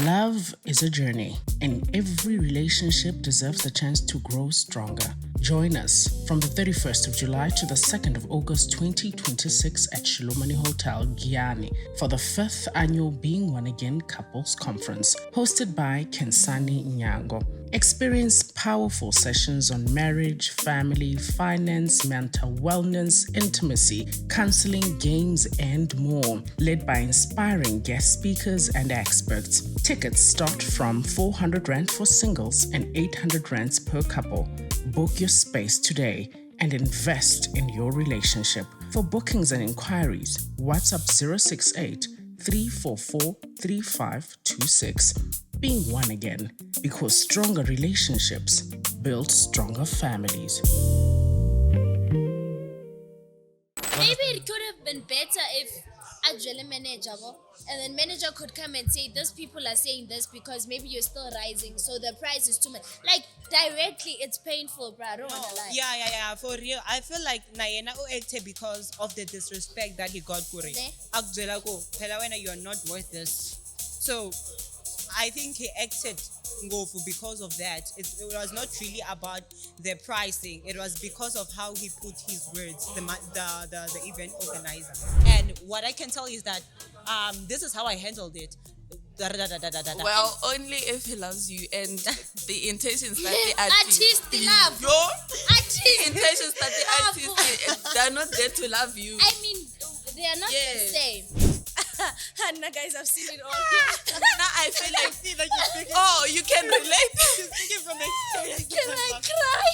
Love is a journey, and every relationship deserves the chance to grow stronger. Join us from the 31st of July to the 2nd of August 2026 at Shilomani Hotel, Giyani, for the 5th annual Being One Again Couples Conference, hosted by Kensani Nyango. Experience powerful sessions on marriage, family, finance, mental wellness, intimacy, counseling, games, and more, led by inspiring guest speakers and experts. Tickets start from 400 Rand for singles and 800 Rands per couple. Book your space today and invest in your relationship. For bookings and inquiries, WhatsApp 068 344 3526. Being one again, because stronger relationships build stronger families. Maybe it could have been better if Ajwele manager, and then manager could come and say, these people are saying this because maybe you're still rising, so the price is too much. Like, directly, it's painful, bro. I don't want to lie. Yeah, for real. I feel like Nayena acted because of the disrespect that he got. Kuri. Akujela ko, phela wena, you are not worth this. So, I think he acted ngofu because of that. It was not really about the pricing. It was because of how he put his words, the event organizer. And what I can tell is that this is how I handled it. Well, only if he loves you and the intentions that the Artist love. The intentions that the artist, they're not there to love you. I mean, they are not the same. Hannah, guys, I've seen it all. Now I feel like, oh, you can relate. You're speaking from experience. Can I cry?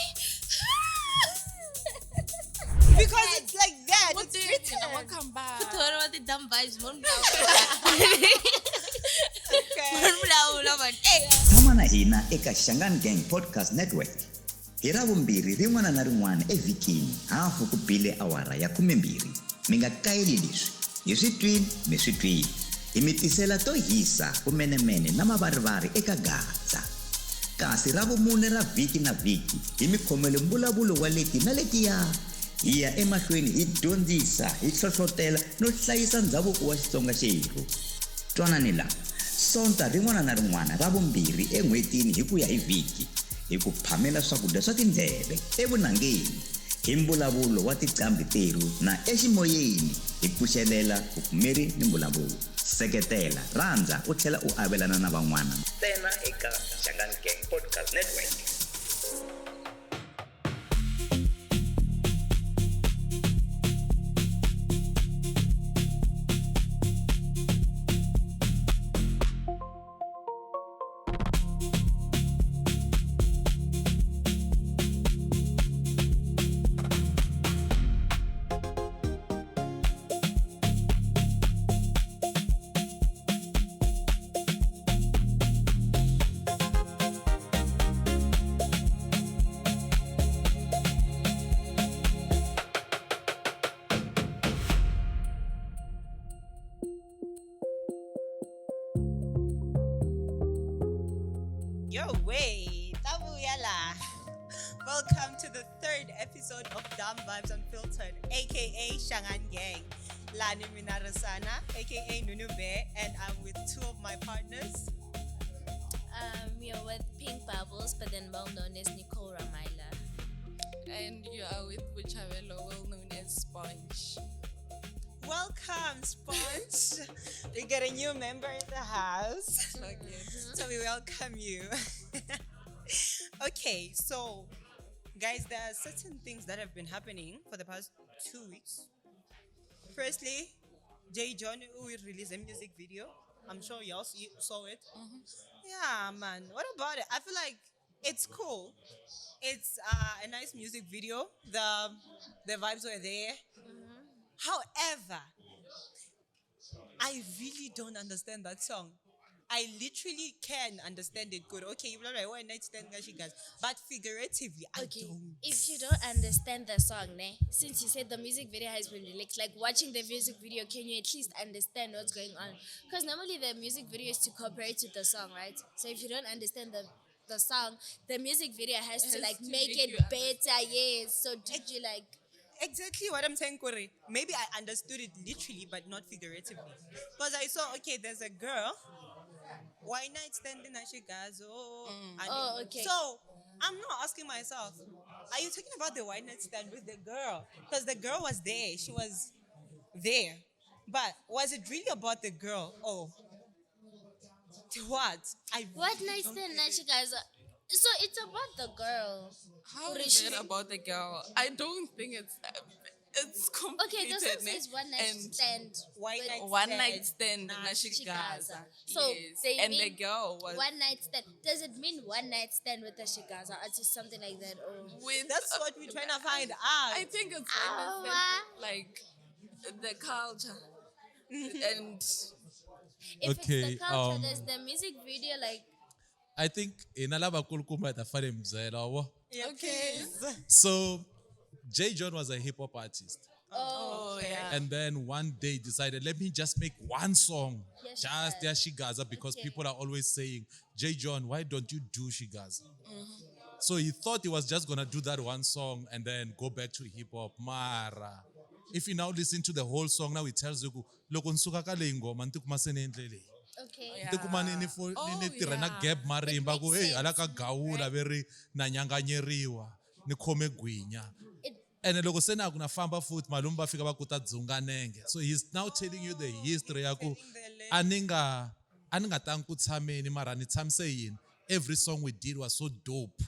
Because it's like that. What It's do you written. mean? I'ma come back. What the dumb vibes, Tshama na hina eka Shangan Gang Podcast Network. Hi Ravumbirhi rin'wana na rin'wana evhikini hafu ku bile awara ya 12. Mi nga kayeli leswi. Hi swi twile mi swi twile. Hi mi tisela to hisa kumenemene na mavarivari eka Gaza. Kasi Ravumune ra vhiki na vhiki hi mi khomele mbulavulo wa leti na letiya. Hi ya emahlweni hi dyondzisa, hi hlohlotela no hlayisa ndhavuko wa Xitsonga xerhu. Twanani la. Sonta rin'wana na rin'wana Ravumbirhi en'hwetini hi ku ya hi vhiki hi ku phamela swakudya swa tindleve evunangeni hi mbulavulo wa tiqambi teru na eximoyeni hi pfuxelela vupfumeri ni mbulavulo. Seketela, rhandza u tlhela u avelana na van'wana ntsena eka Shangan Gang Podcast Network. Yo, wait. Tabuyala. Welcome to the third episode of Dumb Vibes Unfiltered, aka Shangan Gang. Lani Minarasana, aka Nunu, and I'm with two of my partners. You're with Pink Bubbles, but then well known as Nicole Ramaila. And you are with Buchavelo, well known as Sponge. Welcome, Sponge. We got a new member in the house. So we welcome you. Okay, so guys, there are certain things that have been happening for the past 2 weeks. Firstly, J. John will release a music video. I'm sure you saw it. Yeah, man. What about it? I feel like it's cool. It's a nice music video. The vibes were there. However, I really don't understand that song. I literally can understand it good. Okay, blah, blah, one night stand, guys. But figuratively, I don't. If you don't understand the song, since you said the music video has been released, like watching the music video, can you at least understand what's going on? Because normally the music video is to cooperate with the song, right? So if you don't understand the song, the music video has to like make it better, yes. So did you like... Exactly what I'm saying, Kore. Maybe I understood it literally, but not figuratively. Because I saw, okay, there's a girl why night standing at Shigazo? Oh, okay. So I'm not asking myself, are you talking about the why night stand with the girl? Because the girl was there. She was there. But was it really about the girl? Oh, what? I What really nice don't then, get it. guys? So it's about the girl. How Or is is it she- about the girl? I don't think it's Okay, complicated. the song ne? says one night And stand. Why with night one stand? night stand Nah, na Shigaza. So Yes. they And mean the girl was one night stand. Does it mean one night stand with a Shigaza artist, something like that? Or with That's what we're trying to find out. I think it's Oh, like the culture and if Okay, it's the culture, there's the music video like I think inalaba kulukuma itafanya mzela wabo. Okay. So J. John was a hip hop artist. oh, yeah. And then one day decided, let me just make one song, Yes, just their Shigaza, because Okay. people are always saying, J. John, why don't you do Shigaza? So he thought he was just gonna do that one song and then go back to hip hop. Mara. If you now listen to the whole song, now it tells you, loko nsuka ka leyi ngoma ni tikuma se ni endle leyi. okay. Yeah. Tikuma ni tirha na yeah. gap marimba ku makes hey hala ka sense, gawula veri na nyanganyeriwa ni khome gwinya. It, And loko se na ku na famba futhi malume va fika va ku ta dzunga nenge. So he's now telling you the history ya ku a ni nga tangi ku tshameni mara ni tshamise yini. Every song we did was so dope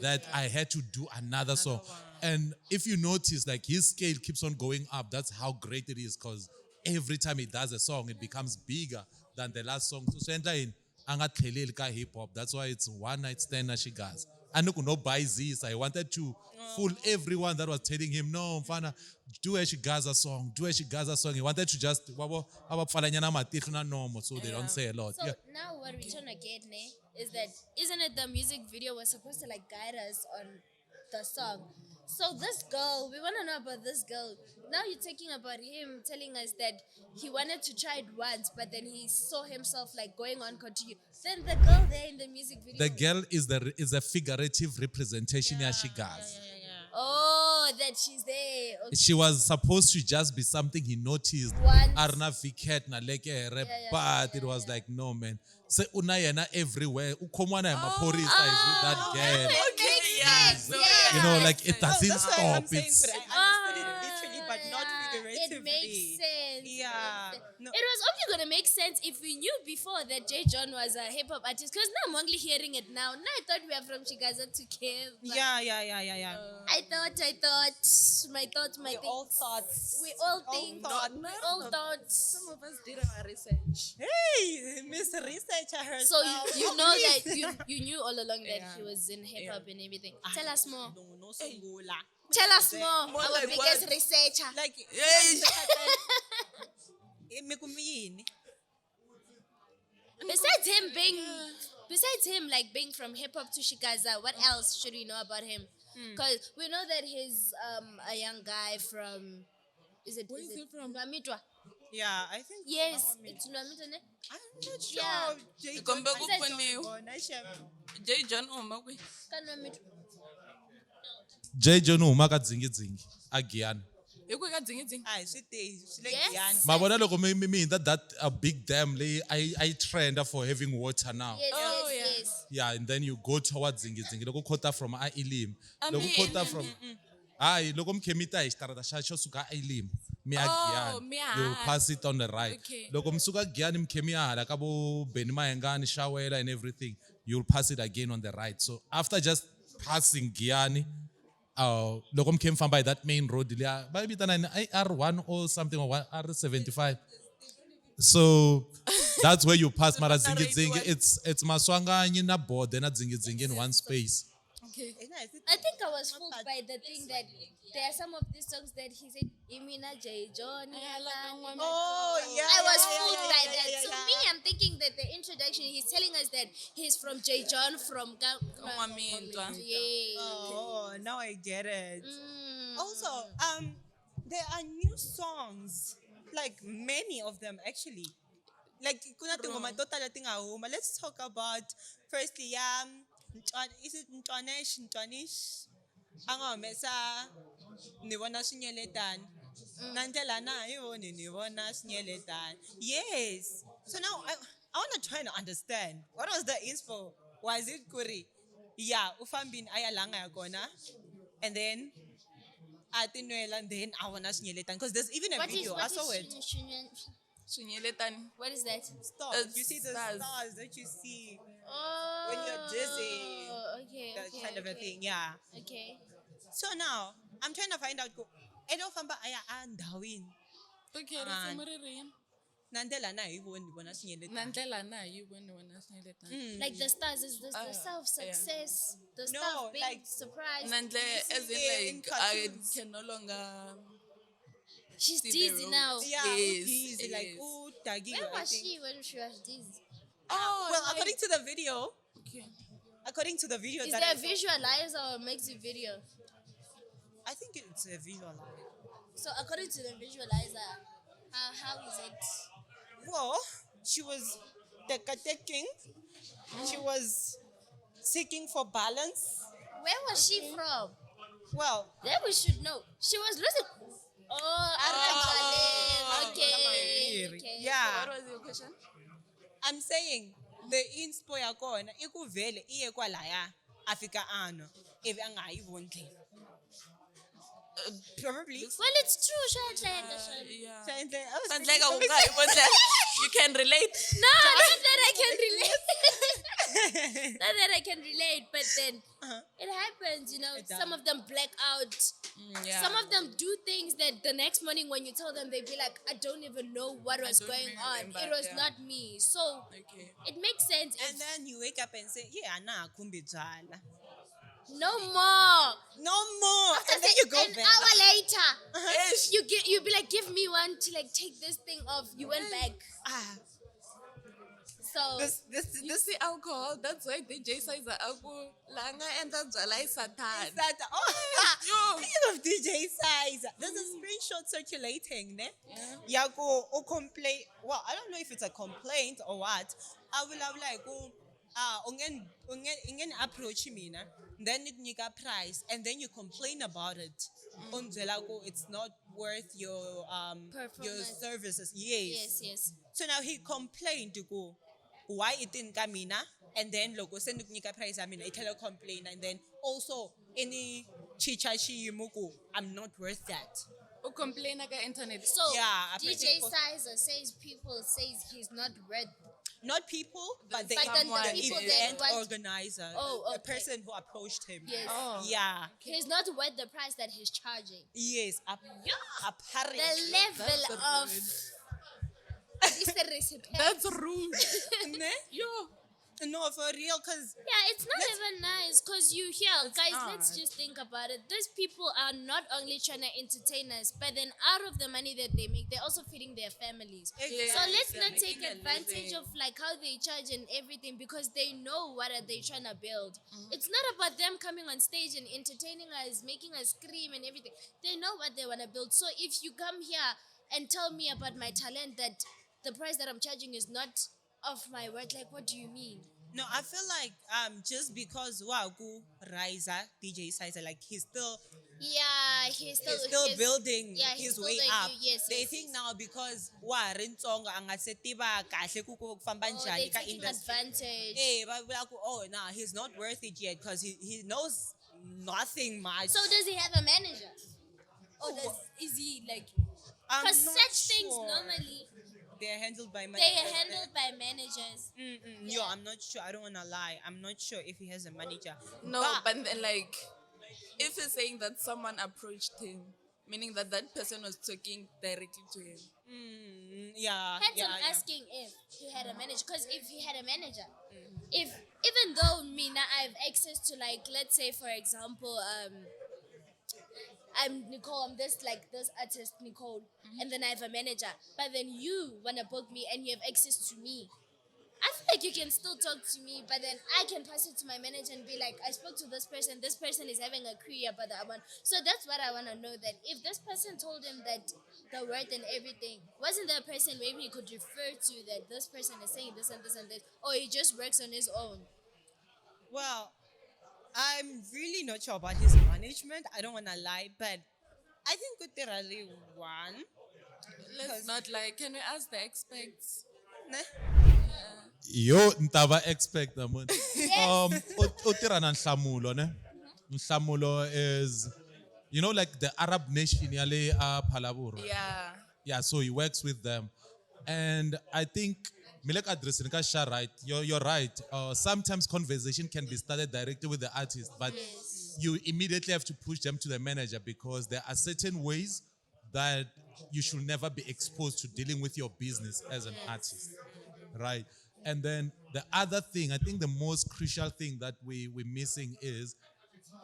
that I had to do another song. And if you notice, like his scale keeps on going up. That's how great it is because every time he does a song, it becomes bigger than the last song. So senda in anga tlheleli ka hip hop. That's why it's one night stand na Shigaza. And no buy this. I wanted to fool everyone that was telling him, no, mfana, do a Shigaza song, do a Shigaza song. He wanted to just abapfalanyana matihlo na normal so they don't say a lot. so Yeah. now what we're trying to get is that isn't it the music video was supposed to like guide us on the song? So this girl, we want to know about this girl. Now you're talking about him telling us that he wanted to try it once, but then he saw himself like going on continue. Then the girl there in the music video. The girl is a figurative representation of Shigaza. Oh, that she's there. Okay. She was supposed to just be something he noticed. Once. Arna viket na lekere, but it was like no man. Se unayena everywhere. Ukomwana ya maporisa is with that girl. That Okay, makes yeah. sense, So, yeah. You know, like it doesn't That's why stop. I'm saying It's could I understood it literally, but not Yeah, figuratively. It makes sense. Yeah. It makes sense. No. It was only gonna make sense if we knew before that J. John was a hip hop artist. Because now I'm only hearing it now. Now I thought we are from Chigaza to Kev. Yeah. I thought. My thoughts, my We things. all thought. We all think. thought. We all thought. some of us did our research. Hey, Miss Researcher herself. So you know that you knew all along that Yeah. he was in hip hop and everything. Tell us more. No, sungula. Tell us more. More Our like biggest what? researcher. Like, Hey. Mikumiyini. Besides him like being from hip hop to Shikaza, what else should we know about him? Because we know that he's a young guy from Where is he from? Lwamitwa? Yeah, I think. Yes, it's Lwamitwa, ne? I'm not sure. Yeah. J. Kombe John- kuponiwa. Oh, nice chef. J. John umakwe. Ka Lwamitwa. J. John uma ka dzingi agiyani. Ikwe ka dzingi. Ah, sweet days. Like Yes. Guyana. Mabona loko mean that a big dam lay I trend for having water now. Yes, Oh, yes, yeah. yes. Yeah, and then you go towards Zingi. Loko kota from Ilim. I Loko mean- kota from loko mkhemita ishtarata shacho suka Ilim. Mi agiyani. mi You pass it on the right. Okay. Loko msuka giyani mkhemia la kabo Benima Engani Shawela and everything. You'll pass it again on the right. So after just passing Giyani, loko mkhem from by that main road liya bayibitana ni R1 or something or R75. So that's where you pass mara zingi. It's maswanganyi na board na zingi in one space. Okay. I think I was fooled by the thing that there are some of these songs that he said, Imina J. John. Oh, yeah. I was yeah, fooled yeah, by yeah, that. yeah, So yeah. me, I'm thinking that the introduction, he's telling us that he's from J. John from Mwamintwa. Yeah. Oh, now I get it. Mm. Also, there are new songs, like many of them actually. Like kuna tingoma totally tingahuma. Let's talk about firstly, is it Ntwanish? Angomesa nibona sinyeletan. Nandlela na yoni nibona sinyeletan. Yes. So now I want to try to understand. What was the inspo? Was it Kuri? Yeah, ufambin ayalanga yakona. And then atinwela and then I wanna sinyeletan. Because there's even a video. I saw it. What is that? Stars. You see the stars that you see Oh, when you're dizzy. Okay, That okay, kind of a okay. thing, yeah. Okay. So now I'm trying to find out. Edo famba aya andawin. Okay, And- that's Nandela na ibon bona sinyeletan. Nandlela na you when one Like the stars is the star of success, the star No, of being like- surprised. Nandle as in in like I cartoons. can no longer She's see the dizzy road. now. Yeah, Yes, easy, like yes. ooh, dagi. Where I was think. she when she was dizzy? Oh Well, according to the video, okay. according to the video Is that there I a saw, visualizer or a mixed video? I think it's a visual. So according to the visualizer, how is it? Well, she was taking. She was seeking for balance. Where was she from? Well, Then we should know. She was losing. Oh, okay. Okay. yeah. What was your question? I'm saying the inspo yakona ikuvele iye kwalaya afika ano if angayiboni ndlela. Probably. Well, it's true, Shadlanga. Yeah. I was Nandleka thinking- ungayi you can relate. No, not that I can relate. Not that I can relate, but then it happens, you know. It Some does. of them black out. Yeah. Some of them do things that the next morning when you tell them, they be like, I don't even know what was don't going even on. remember, It was yeah. not me. So Okay. it makes sense. And then you wake up and say, yeah, nah, kumbi jala. No more. No more. After And then say, you go an back. hour later, Ish. you be like, give me one to like take this thing off. You went back. Ah, So You see alcohol, that's why DJ says alcohol langa and that's why Satan. that, Yo. speaking of DJ size, there's a screenshot circulating, ne? Yago o complain. Well, I don't know if it's a complaint or what. I will like ungen approach me, na? Then it nika price, and then you complain about it. Unzela it's not worth your Performance. services. yes. So now he complained to go, why it didn't come in, and then logo send nika price I mean I tell complain, and then also any chichachi muku, I'm not worth that. O complain aga internet. So Yeah, DJ appreciate- Sizer says people says he's not worth. Not people, but the, But then the the people that event want- organizer, Oh, the okay. person who approached him. Yes. Oh. Yeah. He's not worth the price that he's charging. Yes. Apparently. The level That's of rude. this the recipe. That's rude. Ne? Yo. No, for real, because Yeah, it's not even nice because you hear, guys, let's not. just think about it. These people are not only trying to entertain us, but then out of the money that they make, they're also feeding their families. Exactly. So let's they're not take making a advantage living. of like how they charge and everything because they know what are they trying to build. It's not about them coming on stage and entertaining us, making us scream and everything. They know what they want to build. So if you come here and tell me about my talent that the price that I'm charging is not of my worth, like what do you mean? no, I feel like just because Wagu Riser, DJ Sizer, like he's still Yeah, he's still building yeah, he's his way building, up. yes, They yes, think yes. now because Warintonga angasetiba kahle kuku kufamba Oh, they're njani ka taking industry. advantage. Hey, but like, oh, nah, he's not worth it yet because he knows nothing much. So does he have a manager? Or is he like? I'm Because not such things sure. normally They're handled by they are handled by managers. Yo, I'm not sure. I don't wanna lie. I'm not sure if he has a manager. No, but then like if he's saying that someone approached him, meaning that that person was talking directly to him. Yeah, Hence, yeah, I'm yeah. asking if he had a manager. Because if he had a manager, if even though me now I have access to like, let's say for example, I'm Nicole. I'm this artist Nicole, and then I have a manager. But then you wanna book me, and you have access to me. I feel like you can still talk to me, but then I can pass it to my manager and be like, I spoke to this person. This person is having a career, but I want. So that's what I wanna know. That if this person told him that the word and everything, wasn't there a person maybe he could refer to that this person is saying this and this and this, or he just works on his own? Well, I'm really not sure about his management. I don't wanna lie, but I think literally one. Let's not like can we ask the experts? Ne? Yo, ntava expect man. Utira na Nhlamulo, ne? Nhlamulo is, you know, like the Arab nation yale Palaburo. Yeah. Yeah, so he works with them. And I think Milek addressing Kasha right, you're right. Sometimes conversation can be started directly with the artist, but you immediately have to push them to the manager because there are certain ways that you should never be exposed to dealing with your business as an artist. Right. And then the other thing, I think the most crucial thing that we're missing is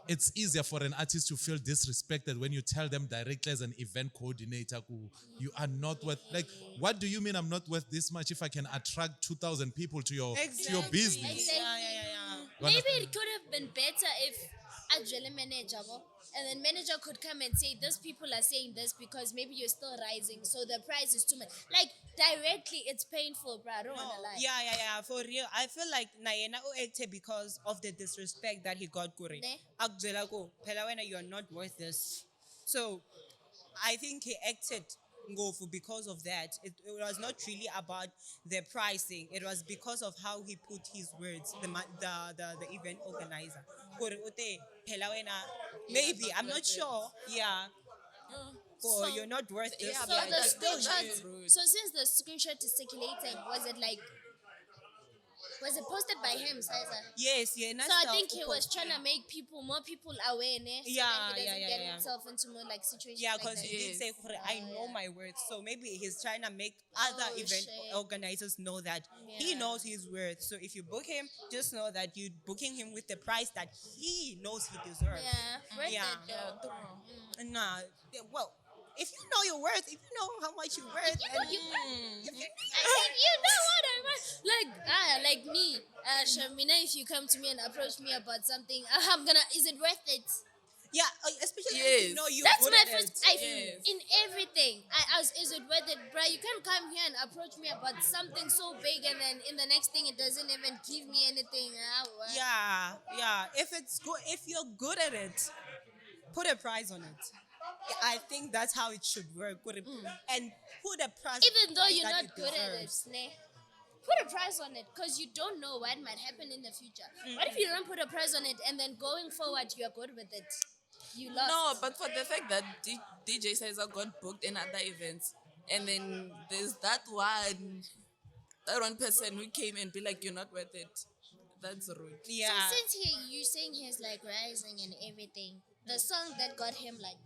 it's easier for an artist to feel disrespected when you tell them directly as an event coordinator, you are not worth, like, what do you mean I'm not worth this much if I can attract 2,000 people to your business? Exactly. Yeah. Maybe it could have been better if Ajwele manager, and then manager could come and say, these people are saying this because maybe you're still rising, so the price is too much. Like, directly, it's painful, bro. I don't want to lie. Yeah, for real. I feel like Nayena acted because of the disrespect that he got, Kuri. Ne? Akujela ko, phela wena, you are not worth this. So, I think he acted ngofu because of that. It was not really about the pricing. It was because of how he put his words, the event organizer. Kuri ute, phela wena, maybe, I'm not sure. Yeah. Or you're not worth this. Yeah, So but the I think screenshot, that's rude. so since the screenshot is circulating, was it posted by him, Sizer? Yes. So I think he was trying to make more people aware, ne? So Yeah, that he doesn't yeah, get yeah. himself into more like situations. Yeah, like because that. he did say, I know my worth. So maybe he's trying to make other Oh, event shit. organizers know that he Yeah. knows his worth. So if you book him, just know that you're booking him with the price that he knows he deserves. Yeah, worth Yeah. it though. Nah, well, if you know your worth, if you know how much you're worth, You know and you I mean, you know what I mean? Like me, Shamina, if you come to me and approach me about something, is it worth it? yeah, especially if Yes. you know you're That's good my at first. it. I in everything. I ask, is it worth it, bruh? You can't come here and approach me about something so big, and then in the next thing, it doesn't even give me anything. Yeah. If it's good, if you're good at it, put a price on it. I think that's how it should work. And put a price. Even though you're that not good at it, deserves. ne? Put a price on it, because you don't know what might happen in the future. What if you don't put a price on it, and then going forward, you're good with it? You lost. No, but for the fact that DJ Sizer got booked in other events, and then there's that one person who came and be like, you're not worth it. That's rude. Yeah. So since you saying he's like rising and everything, the song that got him like,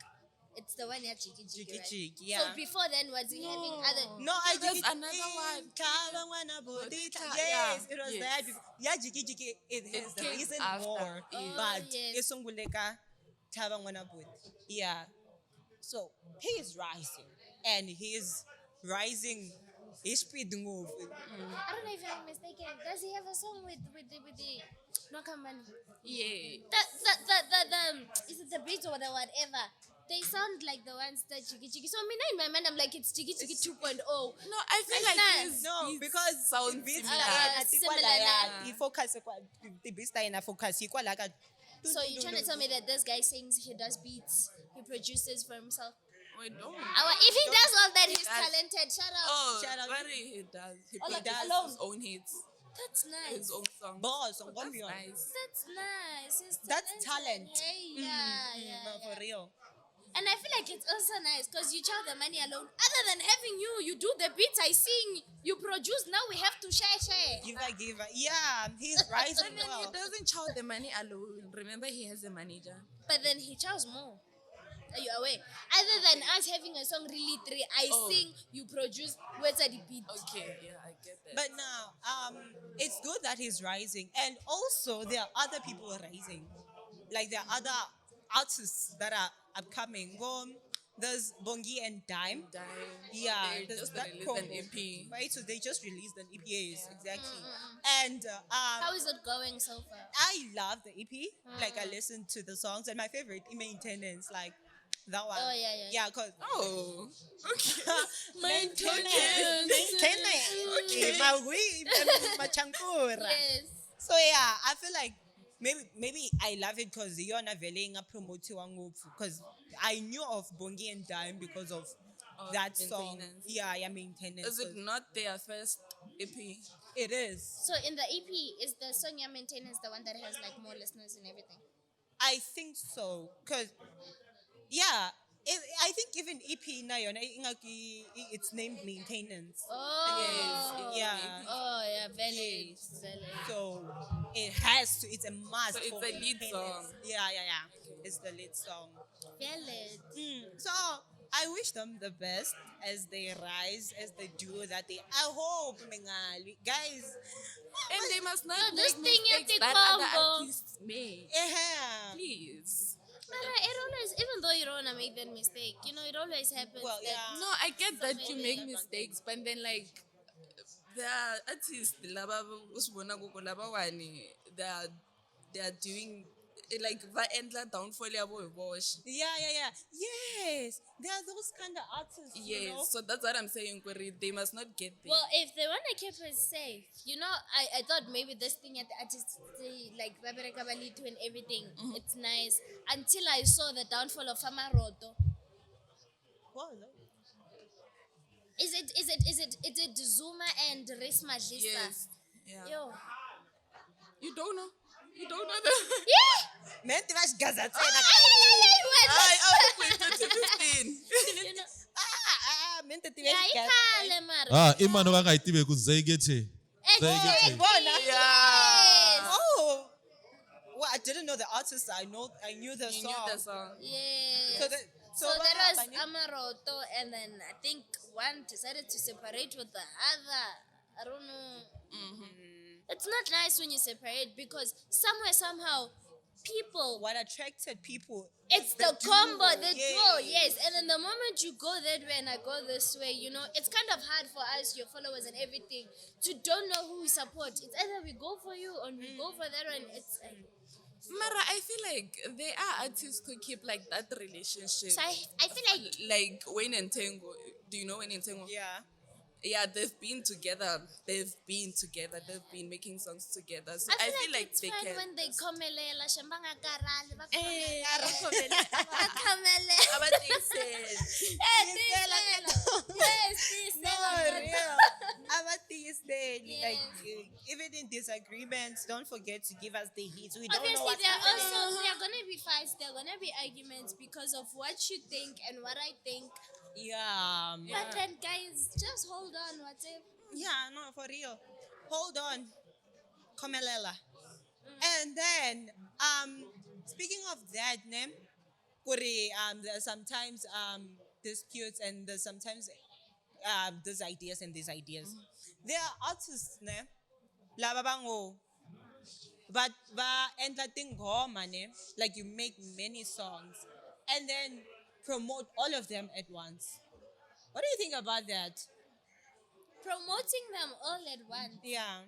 it's the one that Jiki Jiki, Jiki right? Jiki, yeah. So before then, was he having other? No, I There's Jiki another Jiki, one. Kaba wana bodita. Yeah. Yes, it was Yes. that. Yeah, Jiki Jiki, it has the came reason after. more. Oh, But yes. Isunguleka, Kaba wana bod. Yeah. So he is rising. And he is rising. His speed move. I don't know if I'm mistaken. Does he have a song with the Nokamani? Yeah. The is it the beat or the whatever? They sound like the ones that Jiki Jiki. So in my mind, I'm like, it's Jiki Jiki 2.0. No, I feel It's like nice. No, because sounds beats similar. I think Similar, he focus the beats in focus. He quite like a. So you're trying to tell me that this guy sings, he does beats, he produces for himself. We don't. If he does all that, he's does. talented. Shut up. Oh, Shout out. very he does. He Oh, like produces alone? his own hits, That's nice. his own songs. Boss, Oh, on that's one nice. That's nice. He's That's talented. talent. Hey, yeah. No, for real. And I feel like it's also nice because you charge the money alone. Other than having you do the beats, I sing, you produce. Now we have to share. Give her. Yeah, he's rising And then well. he doesn't chow the money alone. Remember, he has a manager. But then he charges more. Are you aware? Other than us having a song really three, I sing, you produce, where's the beat? Okay, yeah, I get that. But now, it's good that he's rising, and also there are other people rising. Like there are other artists that are upcoming. There's Bongi and Dime. Yeah, they there's just that released combo. an EP. Right, so they just released an EP, yes, exactly. And How is it going so far? I love the EP. Like I listened to the songs, and my favorite, Maintenance, like that one. Oh, yeah. Yeah, cause Oh, Maintenance. Okay, Machankura. Yes. So yeah, I feel like maybe I love it because you're not veling a promote because I knew of Bongi and Dime because of that song. maintenance. Yeah, maintenance. Is it not their first EP? It is. So in the EP, is the song Your Maintenance the one that has like more listeners and everything? I think so. Cause yeah, I think even EP na yun, it's named maintenance. Oh. Yeah. Oh yeah, valid. Valid. So it has to. It's a must. So it's for the lead maintenance. song. Yeah. It's the lead song. Valid. So I wish them the best as they rise, as they do that. I hope, Mengali, guys. And they must not No, this make thing you mistakes have to that other combo. artists make. Yeah. Please. But it always, even though you don't wanna make that mistake, it always happens. Well, that yeah. No, I get that you Somebody make mistakes, but then like the artists laba usibona kuko laba wani they are doing like va endla downfall yabo hi voxe. Yeah. Yes. There are those kind of artists. You know? Yes, so that's what I'm saying, Kuri. They must not get there. Well, if they wanna keep it safe, I thought maybe this thing at the artists like Babereka Balitu and everything, it's nice. Until I saw the downfall of Famaroto. What was that? Is it Zuma and Risma Lisa? Yes. Yeah. Yo. You don't know. You don't know the. Yeah! Mente vas gazatsena. I only played 2015. Mente Yeah, ikhale mara. imano va nga yi tiveku Zegete. Zegete. Yeah. Oh. Well, I didn't know the artist. I knew the You song. knew the song. Yes. So So there was happened? Amaroto, and then I think one decided to separate with the other. I don't know. It's not nice when you separate because somehow, people. What attracted people? It's the the combo, duo. the Yeah. duo, yes. And then the moment you go that way and I go this way, it's kind of hard for us, your followers and everything, to don't know who we support. It's either we go for you or we go for that one. It's Mara, I feel like there are artists who keep like that relationship. so I feel like Wayne and Tango. Do you know Wayne and Tango? Yeah. Yeah, they've been together. They've been making songs together. So I feel like it's they fine can. when they komelela shambanga karali Eh, bakamele. No, real. Like, even in disagreements, don't forget to give us the hits. We don't know Obviously, what's there happening. are gonna be fights. There are gonna be arguments because of what you think and what I think. Yeah. But then, guys, just hold on. Whatever. Yeah, no, for real. Hold on. Komelela. And then, speaking of that, ne, Kuri, there are sometimes disputes and there's sometimes these ideas and these ideas. There are artists, ne, laba bango, but endla tingoma, ne, like you make many songs and then promote all of them at once. What do you think about that? Promoting them all at once, Yeah.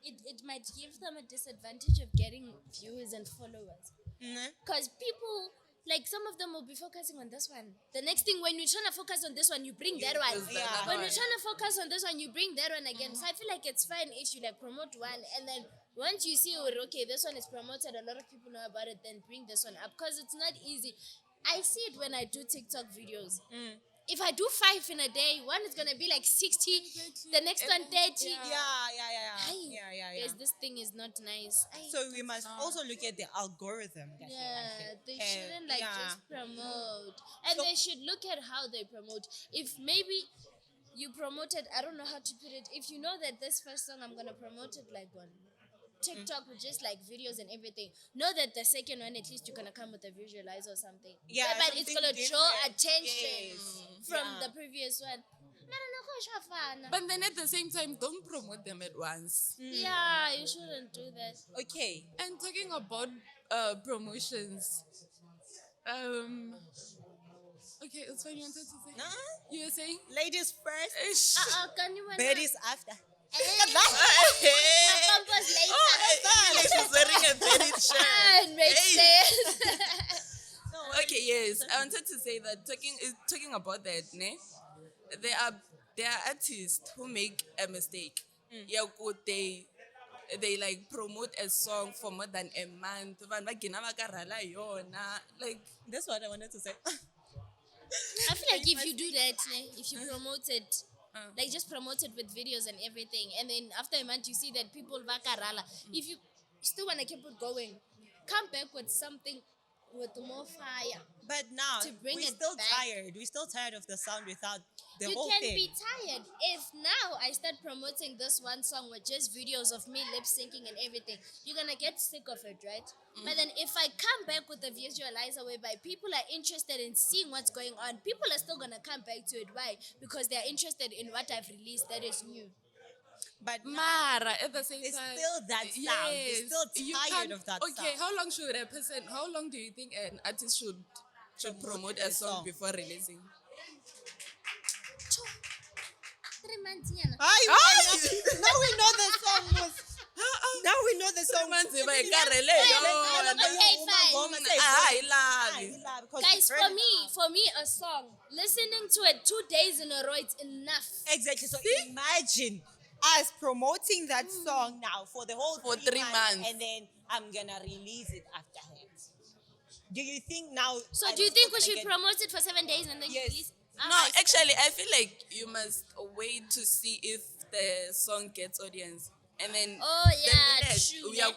it might give them a disadvantage of getting views and followers. Ne? Because people, like some of them will be focusing on this one. The next thing, when you're trying to focus on this one, you bring that one. use the Yeah. other When one. you're trying to focus on this one, you bring that one again. So I feel like it's fine if you like promote one and then once you see, okay, this one is promoted, a lot of people know about it, then bring this one up. Because it's not easy. I see it when I do TikTok videos. If I do 5 in a day, one is gonna be like 60, the next one 30. Yeah. Guys, this thing is not nice. So we must also look at the algorithm. Yeah, they shouldn't like yeah. just promote. And So- they should look at how they promote. If maybe you promoted, I don't know how to put it, if you know that this first song I'm gonna promote it like on TikTok with just like videos and everything, know that the second one at least you're gonna come with a visualize or something. Yeah, but it's something gonna draw different. attention Yes. from Yeah. the previous one. But then at the same time, don't promote them at once. Yeah, you shouldn't do that. Okay. And talking about promotions, okay, it's fine. You wanted to say? Nah. You were saying? Ladies first, Ish. Can you baddies after. Campus later. She's wearing a very shirt. And makes sense. Okay, yes. I wanted to say that talking about that, ne? There are artists who make a mistake. Yeah, good. They like promote a song for more than a month. Like That's what I wanted to say. I feel like if you do that, if you promote it, like just promote it with videos and everything, and then after a month you see that people vakarala. If you still want to keep it going, come back with something with more fire. But now To bring we're it still back. tired. We're still tired of the sound without the You whole can thing. be tired if now I start promoting this one song with just videos of me lip syncing and everything. You're gonna get sick of it, right? But then if I come back with a visualizer whereby people are interested in seeing what's going on, people are still gonna come back to it. Why? Because they're interested in what I've released that is new. But Mara, at the same it's time, still that sound. It's yes, still you tired can't- of that Okay, sound. how long do you think an artist should promote a song before releasing? 3 months, yeah. Now we know the song was. Now we know the song. Okay, Okay, fine. Guys, for me, a song, listening to it 2 days in a row, it's enough. Exactly. So imagine us promoting that song now for the whole For 3 months. and then I'm gonna release it afterwards. Do you think now? So I'm do you still think we gonna should get- promote it for 7 days and then Yes. release? No, actually, I feel like you must wait to see if the song gets audience. And then Oh, the yeah, minute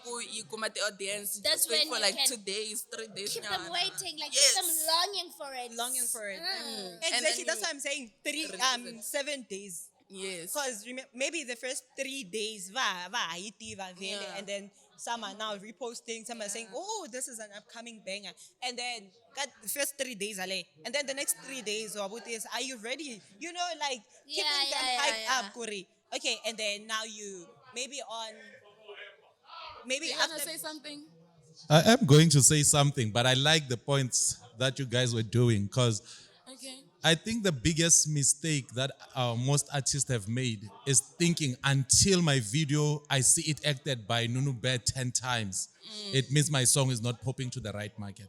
true, you come at the audience, That's just wait when for you like can 2 days, 3 days. keep now. them waiting, like Yes. keep them longing for it. Longing for it. Mm. And Exactly. then That's you why I'm saying release it. 7 days. Yes. Because maybe the first 3 days, Yeah. and then some are now reposting, some are saying, oh, this is an upcoming banger. And then got the first 3 days, and then the next 3 days, are you ready? You know, like keeping Yeah, them yeah, hyped yeah. up, Kuri. Okay, and then now you maybe You want to after say something? I am going to say something, but I like the points that you guys were doing because Okay. I think the biggest mistake that most artists have made is thinking until my video, I see it acted by Nunu Bear 10 times, it means my song is not popping to the right market.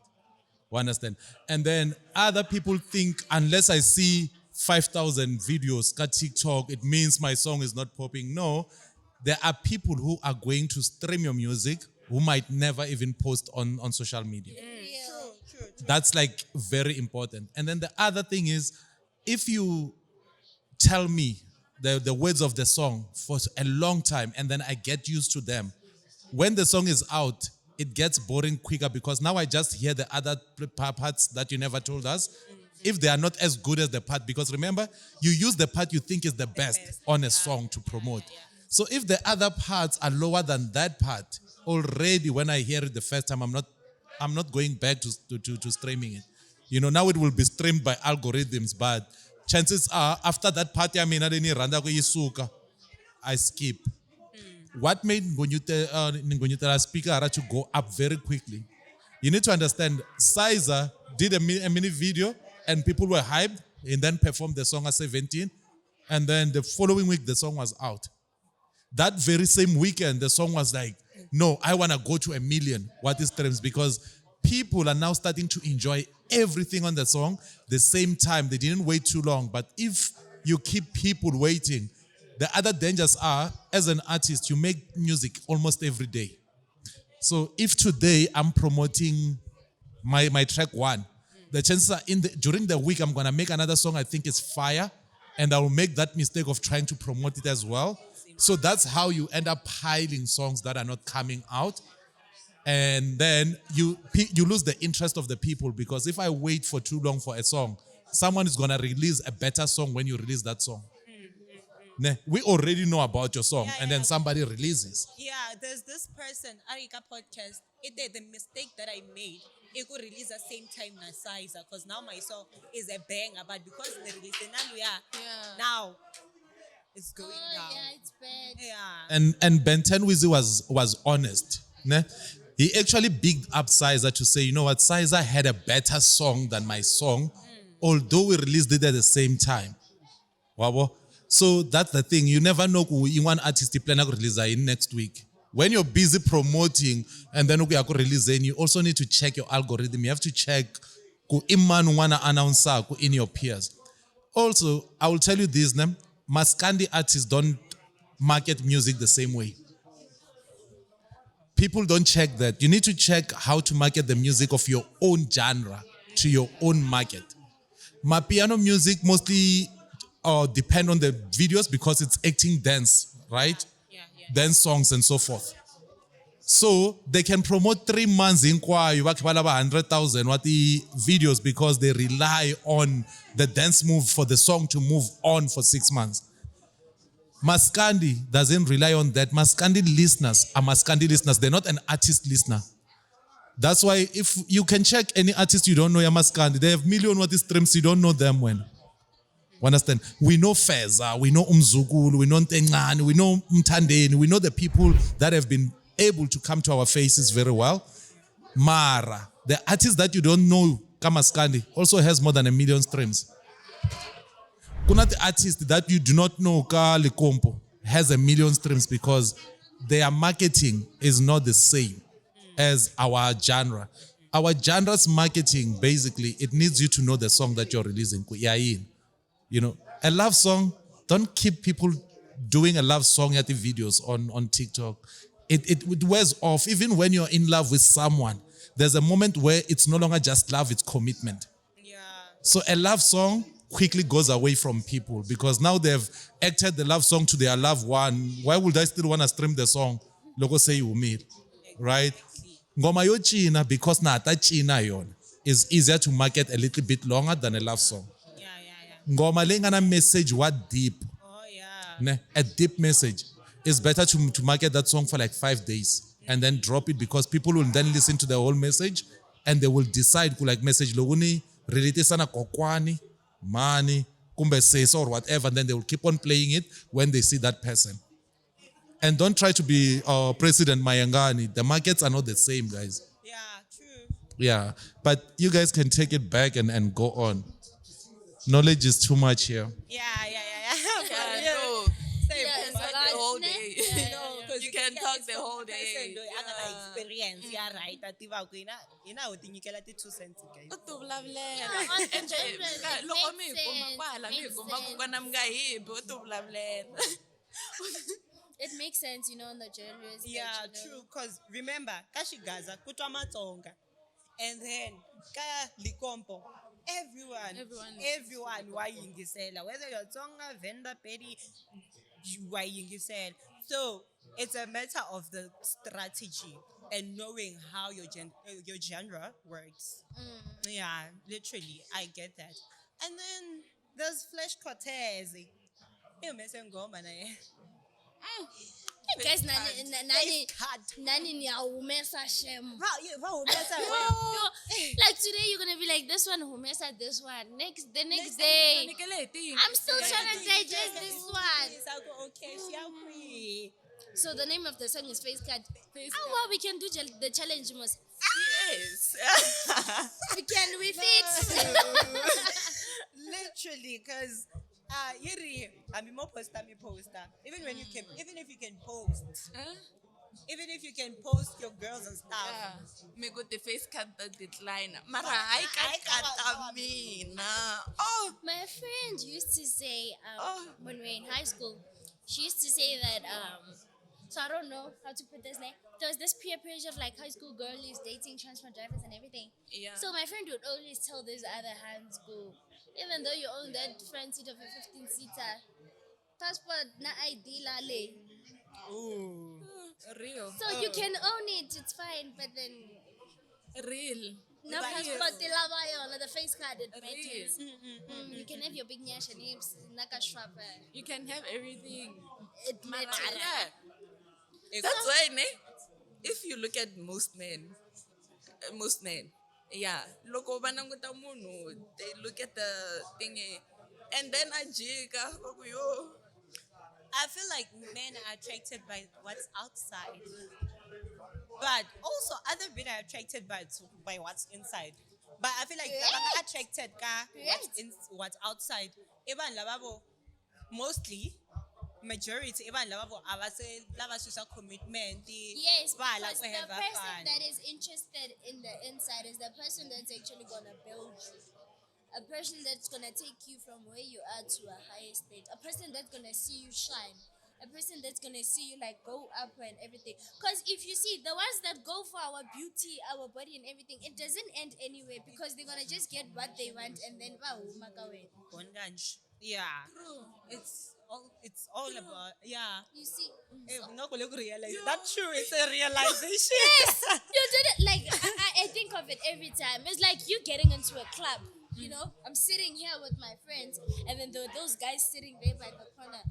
You understand? And then other people think unless I see 5,000 videos on TikTok, it means my song is not popping. No, there are people who are going to stream your music who might never even post on social media. true. That's like very important. And then the other thing is, if you tell me the words of the song for a long time and then I get used to them, when the song is out, it gets boring quicker because now I just hear the other parts that you never told us. If they are not as good as the part, because remember, you use the part you think is the best on a song to promote. So if the other parts are lower than that part, already when I hear it the first time, I'm not going back to streaming it. You know, now it will be streamed by algorithms, but chances are after that part, I skip. What made Ngonyutela speaker to go up very quickly? You need to understand, Sizer did a mini video and people were hyped and then performed the song at 17. And then the following week, the song was out. That very same weekend, the song was like, no, I want to go to 1 million. What is streams? Because people are now starting to enjoy everything on the song the same time. They didn't wait too long. But if you keep people waiting, the other dangers are, as an artist, you make music almost every day. So if today I'm promoting my track 1, the chances are during the week I'm gonna make another song I think is fire, and I will make that mistake of trying to promote it as well. So that's how you end up piling songs that are not coming out, and then you lose the interest of the people, because if I wait for too long for a song, someone is gonna release a better song when you release that song. We already know about your song, and then somebody releases. Yeah, there's this person, Arika podcast. It did the mistake that I made. It could release the same time as Sizer, because now my song is a banger, but because they released the now it's going down. Yeah, it's bad. Yeah. And Ben 10 Wizzy was honest. Ne? He actually bigged up Sizer to say, you know what, Sizer had a better song than my song, although we released it at the same time. Wabo? So that's the thing. You never know who in one artist you plan to release in next week. When you're busy promoting and then you release, you also need to check your algorithm. You have to check who iman wanna announce in your peers. Also, I will tell you this, Maskandi artists don't market music the same way. People don't check that. You need to check how to market the music of your own genre to your own market. My piano music mostly depend on the videos because it's acting dance, right? Yeah. Dance songs and so forth. So they can promote 3 months in kwayo, 100,000 what the videos because they rely on the dance move for the song to move on for 6 months. Maskandi doesn't rely on that. Maskandi listeners are Maskandi listeners. They're not an artist listener. That's why if you can check any artist you don't know, Maskandi, they have million what streams, you don't know them when. Understand? We know Feza, we know Umzukulu, we know Ntengani, we know Mtandeni, we know the people that have been able to come to our faces very well. Mara, the artist that you don't know, Kamaskandi, also has more than 1 million streams. Kuna the artist that you do not know, Ka Likompo, has 1 million streams because their marketing is not the same as our genre. Our genre's marketing, basically, it needs you to know the song that you're releasing. You know, a love song, don't keep people doing a love song at the videos on TikTok. It wears off. Even when you're in love with someone, there's a moment where it's no longer just love, it's commitment. Yeah. So a love song quickly goes away from people because now they've acted the love song to their loved one. Why would I still want to stream the song? Logo say you meet, right? Ngoma yo China, because na ta China yon is easier to market a little bit longer than a love song. Ngoma lengana message what deep. Oh yeah. A deep message. It's better to market that song for like 5 days and then drop it because people will then listen to the whole message and they will decide like message loguni relate sana kokwani, mani, kumbe seso or whatever, and then they will keep on playing it when they see that person. And don't try to be President Mayangani. The markets are not the same, guys. Yeah, true. Yeah. But you guys can take it back and go on. Knowledge is too much here. Yeah. No. Yeah, Talk the whole day. No, You can talk the whole day. Experience, yeah, right. Ativa kuina, ina utinyikela ti 2 cents guys. U ti vulavulela. Yeah, on the Ende, genre, ka- it loko makes mi hi kuma sense, kwala mi hi makes kuma ku sense. vana mi nga hibi u ti vulavulela. It makes sense, you know, on the genres. that, Yeah, you know. true. Cause remember, kashigaza kutwa matsonga, and then ka likompo. Everyone wayingisela. Whether you're Tsonga, Venda, Pedi, wayingisela. So it's a matter of the strategy and knowing how your genre works. Yeah, literally, I get that. And then there's Flesh Cortez. You messing go man. Hey guys, nani Cut. niyawumesa shem. Wow, Like today you're gonna be like this one humesa this one. The next day I'm still trying to digest this one. Okay, she So the name of the song is Face Card. Well, we can do the challenge most. Yes. We fit. literally, because Yiri, I'm more poster. Even if you can post, even if you can post your girls and stuff. Me go the face cut the decline. Mara I kata mina. Oh, My friend used to say Oh. when we were in high school, she used to say that so I don't know how to put this name. There was this peer pressure of like high school girlies dating transport drivers and everything. Yeah. So my friend would always tell this other hands go, even though you own that front seat of a 15-seater, passport na ID lale. Ooh. real. So you can own it, it's fine, but then Real. na passport ilaba yona, the face card it Real. matters. You can have your big nyasha names, naka shrapper. You can have everything. It matters. Yeah. That's why, ne? If you look at most men, yeah, loko bananguta munhu, they look at the thing, and then ajika, yo. I feel like men are attracted by what's outside, but also other men are attracted by what's inside. But I feel like they're attracted ka what's outside. Even lavabo, mostly. Majority, even lavabo, lava social commitment. Yes, Like because we the have person fun. that is interested in the inside is the person that's actually gonna build you. A person that's gonna take you from where you are to a higher state. A person that's gonna see you shine. a person that's gonna see you like go up and everything. Because if you see the ones that go for our beauty, our body and everything, it doesn't end anywhere because they're gonna just get what they want and then Yeah. It's all about you see. I'm not going to realize that's true. It's a realization. Yes, you did it. Like I think of it every time. It's like you getting into a club. You know, I'm sitting here with my friends, and then there are those guys sitting there by the corner.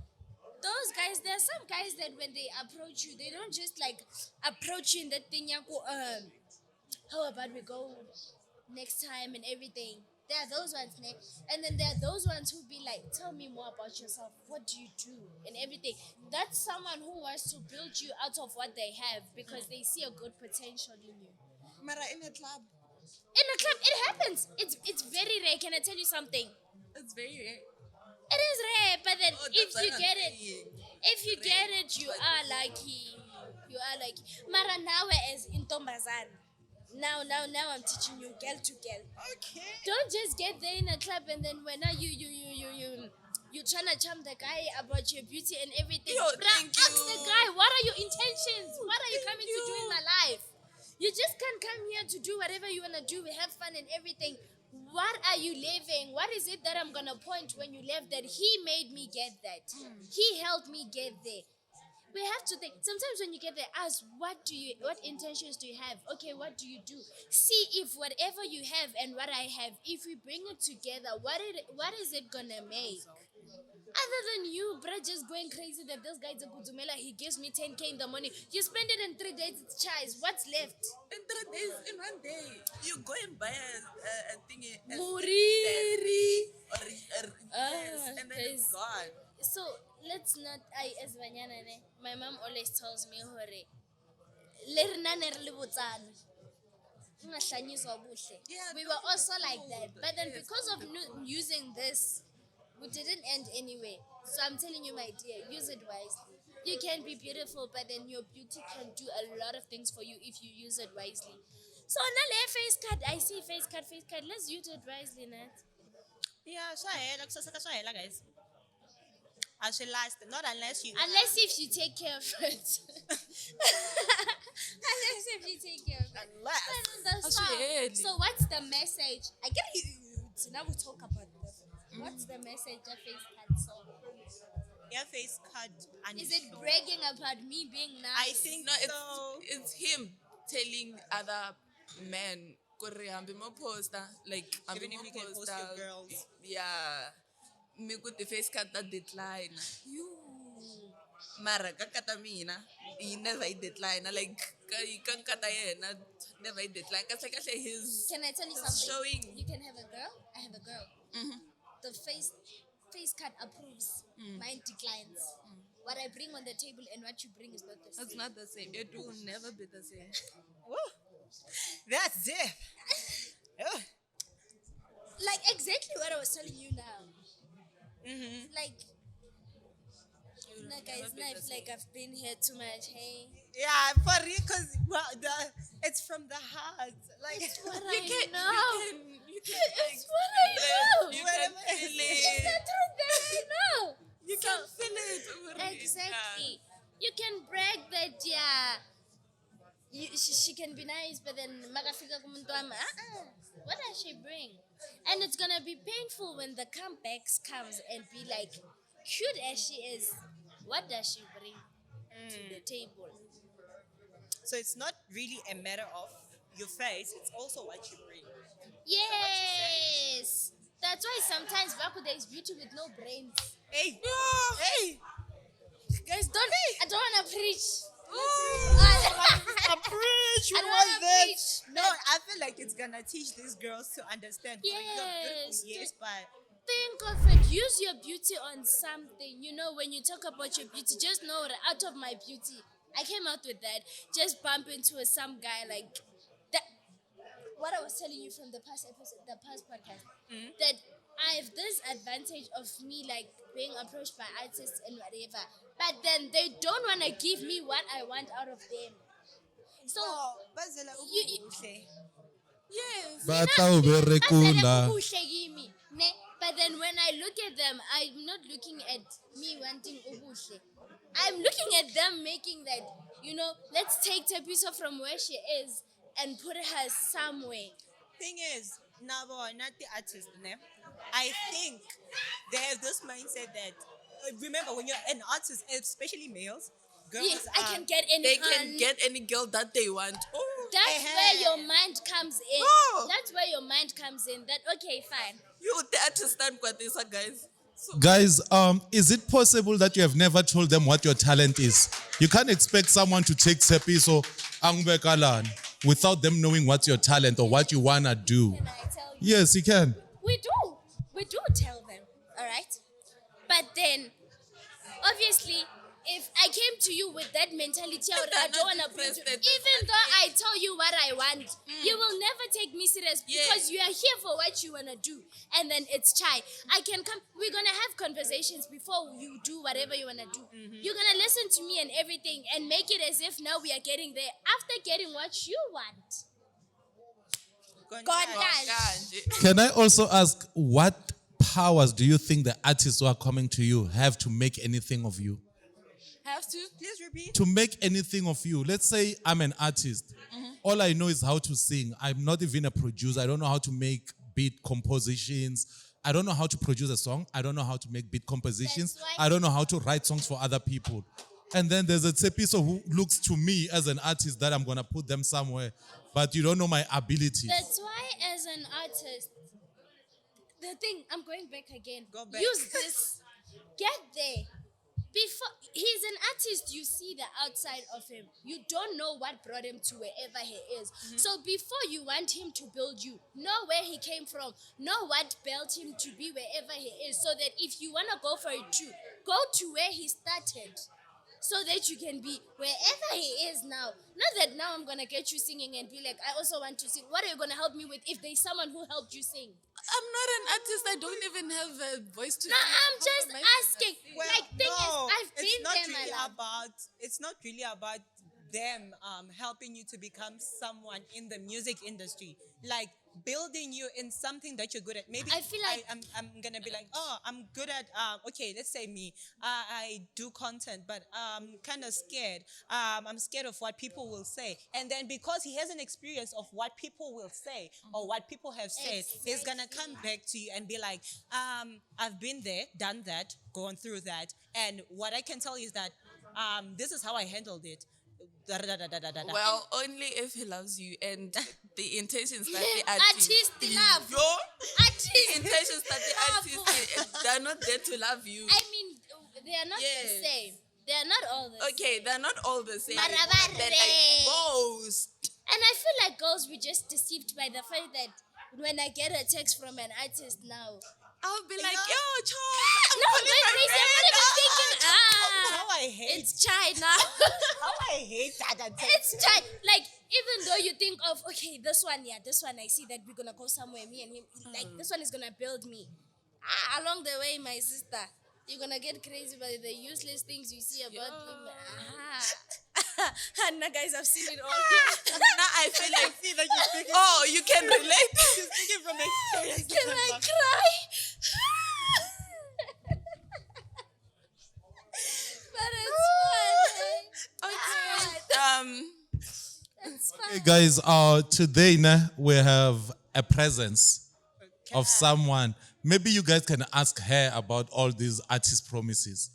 Those guys, there are some guys that when they approach you, they don't just like approach you in that thing. How about we go next time and everything? There are those ones, ne? And then there are those ones who be like, tell me more about yourself. What do you do? And everything. That's someone who wants to build you out of what they have because they see a good potential in you. Mara in a club, In a club, it happens. It's very rare. Can I tell you something? it's very rare. It is rare, but then Oh, if that's you what get I'm it, saying. if you get it, you are lucky. You are lucky. Mara now as in Tombazan. Now I'm teaching you girl to girl. Okay. Don't just get there in a club and then when you trying to charm the guy about your beauty and everything. Yo, thank Ask you. the guy, what are your intentions? What are you coming to do in my life? You just can't come here to do whatever you want to do. We have fun and everything. What are you living? What is it that I'm going to point when you left that he made me get that? He helped me get there. We have to think. Sometimes when you get there, ask what intentions do you have? Okay, what do you do? See if whatever you have and what I have, if we bring it together, what is it gonna make? Other than you, bruh, just going crazy that this guy's a Kuzumela, he gives me 10K in the morning. You spend it in 3 days, it's chais. What's left? In 3 days, in 1 day, you go and buy a thingy. Muriri. Yes, and then it's gone. So let's not as banyana ne. My mom always tells me hore le rena ne re le botsana. Ungahlanyiswa buhle. Yeah, We no, were also it's like cool. that. But then Yes, because of using this, we didn't end anyway. So I'm telling you, my dear, use it wisely. You can be beautiful, but then your beauty can do a lot of things for you if you use it wisely. So now face card, I see face card. Let's use it wisely, Nat. Yeah, guys. I should last. Not unless you. Unless if you take care of it. Unless if you take care of it. Unless. But the song, Really? so what's the message? I get it. Now we talk about this. What's the message of Face Card song? Your face card. And Is it bragging about me being I nice? think No, so. it's him telling other men, "Kore hambi mo poster, like Even hambi if mo you can post poster, your girls. yeah, me good the face card that decline. You. Mara kakata mina, he never decline. Like kankata yena never decline. Kasi his Can I tell you something? showing. You can have a girl. I have a girl. The face card approves. Mine declines. What I bring on the table and what you bring is not the same. It's not the same. It will never be the same. Woo. That's it. Oh. Like exactly what I was telling you now. Like, no, guys, now I feel like I've been here too much. Hey, Yeah, for real, because it's from the heart. Like, it's what You I can, know. you can, It's what I know. you can feel It's it. the truth that I know. You can feel it. Exactly. You can brag that she can be nice, but then magafika kumuntu wami, what does she bring? And it's gonna be painful when the comebacks comes and be like, cute as she is, what does she bring to the table? so it's not really a matter of your face, it's also what you bring. Yes. That's why sometimes Bakuda is beauty with no brains. Hey, hey, Guys, I don't wanna preach. I preach. I What don't was wanna this? preach, No, but- I feel like it's gonna teach these girls to understand. Like, you're beautiful, Yes, yes, but Think of it. Use your beauty on something. You know, when you talk about your beauty, just know that out of my beauty, I came out with that. Just bump into some guy like that. What I was telling you from the past episode, the past podcast, that I have this advantage of me like being approached by artists and whatever, but then they don't want to give me what I want out of them. So Bazela You- ubuhle. yes, Batla uberekula. but then when I look at them, I'm not looking at me wanting ubuhle. I'm looking at them making that, let's take Tshepiso from where she is and put her somewhere. Thing is, Nabo, not the artist, ne? I think they have this mindset that, remember, when you're an artist, especially males, girls, Yes, I can get any They can get any girl that they want. Oh, That's where your mind comes in. Oh. That's where your mind comes in. That, okay, fine. you the artist stand kwa this, guys. So, Guys, is it possible that you have never told them what your talent is? You can't expect someone to take Tshepiso Angbekalan without them knowing what's your talent or what you wanna do. Can I tell you? Yes, you can. We do tell them, all right? But then, obviously, if I came to you with that mentality, I don't want to bring you, even though I tell you what I want, you will never take me serious because you are here for what you want to do. And then it's chai. I can come, we're going to have conversations before you do whatever you want to do. You're going to listen to me and everything and make it as if now we are getting there after getting what you want. God does. Can I also ask, what powers do you think the artists who are coming to you have to make anything of you? Have to? Please repeat. To make anything of you. Let's say I'm an artist. All I know is how to sing. I'm not even a producer. I don't know how to make beat compositions. I don't know how to produce a song. I don't know how to make beat compositions. That's why- I don't know how to write songs for other people. And then there's a Tshepiso who looks to me as an artist that I'm going to put them somewhere. But you don't know my abilities. That's why, as an artist, the thing, I'm going back again. Go back. Use this. Get there. Before he's an artist, you see the outside of him. You don't know what brought him to wherever he is. So before you want him to build you, know where he came from, know what built him to be wherever he is, so that if you want to go for it too, go to where he started, so that you can be wherever he is now. Not that now I'm gonna get you singing and be like, I also want to sing. What are you gonna help me with if there's someone who helped you sing? I'm not an artist. I don't even have a voice to No, sing. I'm How just am I asking. Well, Like, thing is, I've it's been not there, my really love. it's not really about them helping you to become someone in the music industry, like building you in something that you're good at. Maybe I feel like- I'm gonna be like, oh, I'm good at okay, let's say me, I do content, but I'm kind of scared. I'm scared of what people will say, and then because he has an experience of what people will say or what people have said, he's gonna come back to you and be like, I've been there, done that, gone through that, and what I can tell you is that this is how I handled it. Well, only if he loves you and the intentions that the Artist love. Your Artist. intentions that the artists, they're not there to love you. I mean, they are not Yes. the same. They are not all the same. Okay, they're not all the same. Barabare. They're like both. And I feel like girls were just deceived by the fact that when I get a text from an artist now, I'll be like, Yeah. yo, Cho, I'm no, calling wait, my wait, I'm not even thinking, How I hate it's China. how I hate that. It's China. Like, even though you think of, okay, this one, I see that we're gonna go somewhere, me and him, like, this one is gonna build me. Along the way, my sister, you're gonna get crazy by the useless things you see about him. And guys, I've seen it all. Now I feel like, See that you're speaking, oh, you can relate. you're speaking from experience. Can I cry? But it's fun. It's fun. Hey guys, today we have a presence of someone. Maybe you guys can ask her about all these artist promises.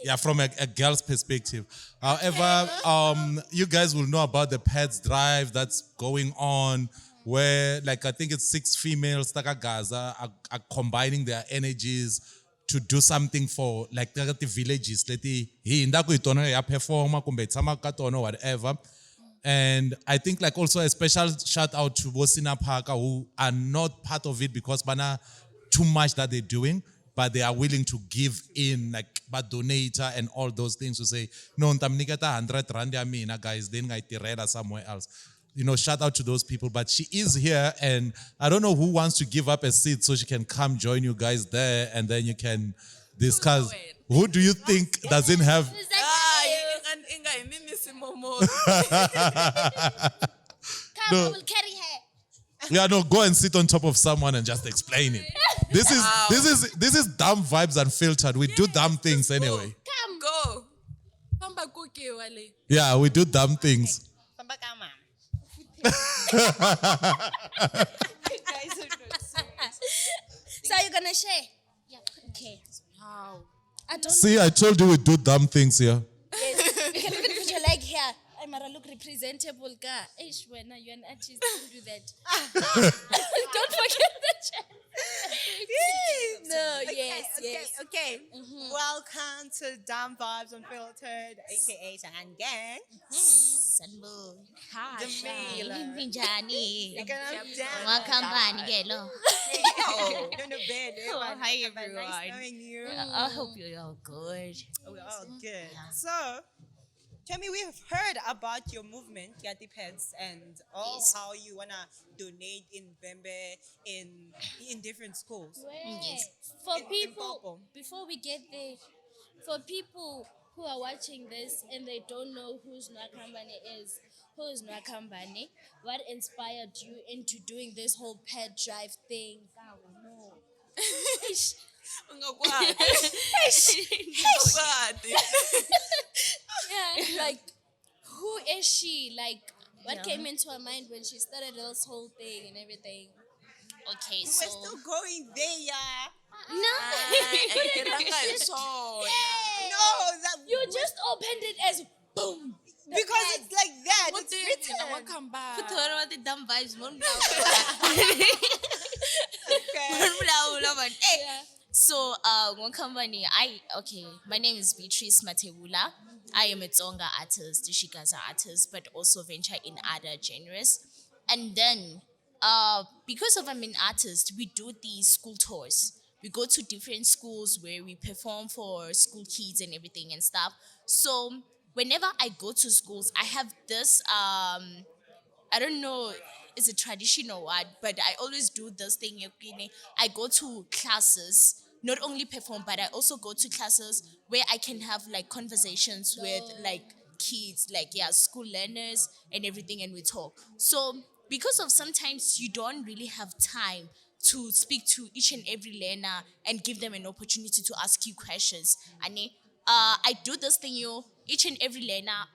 Yeah, from a girl's perspective. However, you guys will know about the Pets Drive that's going on, where like I think it's 6 females Gaza are combining their energies to do something for like the villages. Perform whatever. And I think like also a special shout out to Bosina Parker who are not part of it because bana too much that they're doing, but they are willing to give in like but donator and all those things to say, no, ntamniketa 100 rand ya mina guys, then I tirela somewhere else. You know, shout out to those people. But she is here and I don't know who wants to give up a seat so she can come join you guys there and then you can discuss. Who do you think doesn't have Is that Come, I will carry her. Yeah, no, go and sit on top of someone and just explain it. This is dumb vibes unfiltered. We do dumb things anyway. Come. Go. Famba kuke wale. Yeah, we do dumb things. Famba ka mama. Guys are not serious. So you're gonna share? Yeah. Okay. How? I don't. See, I told you we do dumb things here. Yes. You can even put your leg here. I'm gonna look representable, guy. Ish, when you're an artist, don't do that. Don't forget the chat. No, yes, yes. Okay. Welcome to Dumb Vibes Unfiltered, aka Shangan Gang. Sanbo. Hi. The mailer. Minjani. You're gonna dance. Wakambani gelo. You're in the bed. Oh, hi, Nice everyone. knowing you. I hope you're all good. We're all good. So, tell me, we've heard about your movement, Yati Pets, and Yes. how you wanna donate in Bembe in different schools. Yes. For In people, Limpopo. before we get there, for people who are watching this and they don't know who's Nwakambane, what inspired you into doing this whole pet drive thing? No. Ungakwadi. Ungakwadi. Yeah, like, who is she? Like, what came into her mind when she started this whole thing and everything? Okay, We're so still going there, yeah. Iranga so. No, that You just opened it as boom. because it's like that. What It's did written. you welcome back? put her on the dumb vibes. Yeah. So, one company, my name is Beatrice Matebula. I am a Tsonga artist, a Shikaza artist, but also venture in other genres. And then, because of I'm an artist, we do these school tours. We go to different schools where we perform for school kids and everything and stuff. So, whenever I go to schools, I have this, I don't know, it's a tradition or what, but I always do this thing. I go to classes, not only perform, but I also go to classes where I can have like conversations with like kids, like school learners and everything, and we talk. So because of sometimes you don't really have time to speak to each and every learner and give them an opportunity to ask you questions. I do this thing, each and every learner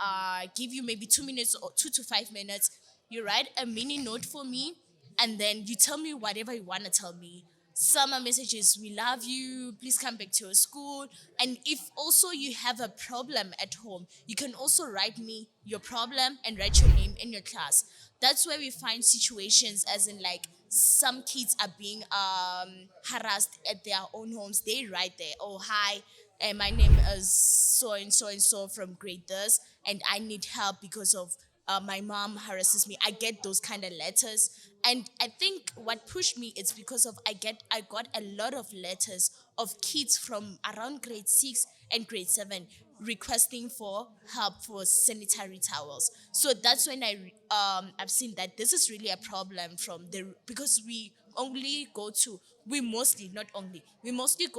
give you maybe 2 minutes or 2 to 5 minutes. You write a mini note for me, and then you tell me whatever you want to tell me. Summer messages, we love you, please come back to your school. And if also you have a problem at home, you can also write me your problem and write your name in your class. That's where we find situations as in like some kids are being harassed at their own homes. They write there, oh, hi, my name is so and so and so from grade this, and I need help because of my mom harasses me. I get those kind of letters, and I think what pushed me is because of I got a lot of letters of kids from around grade 6 and grade 7 requesting for help for sanitary towels. So that's when I've seen that this is really a problem because we mostly go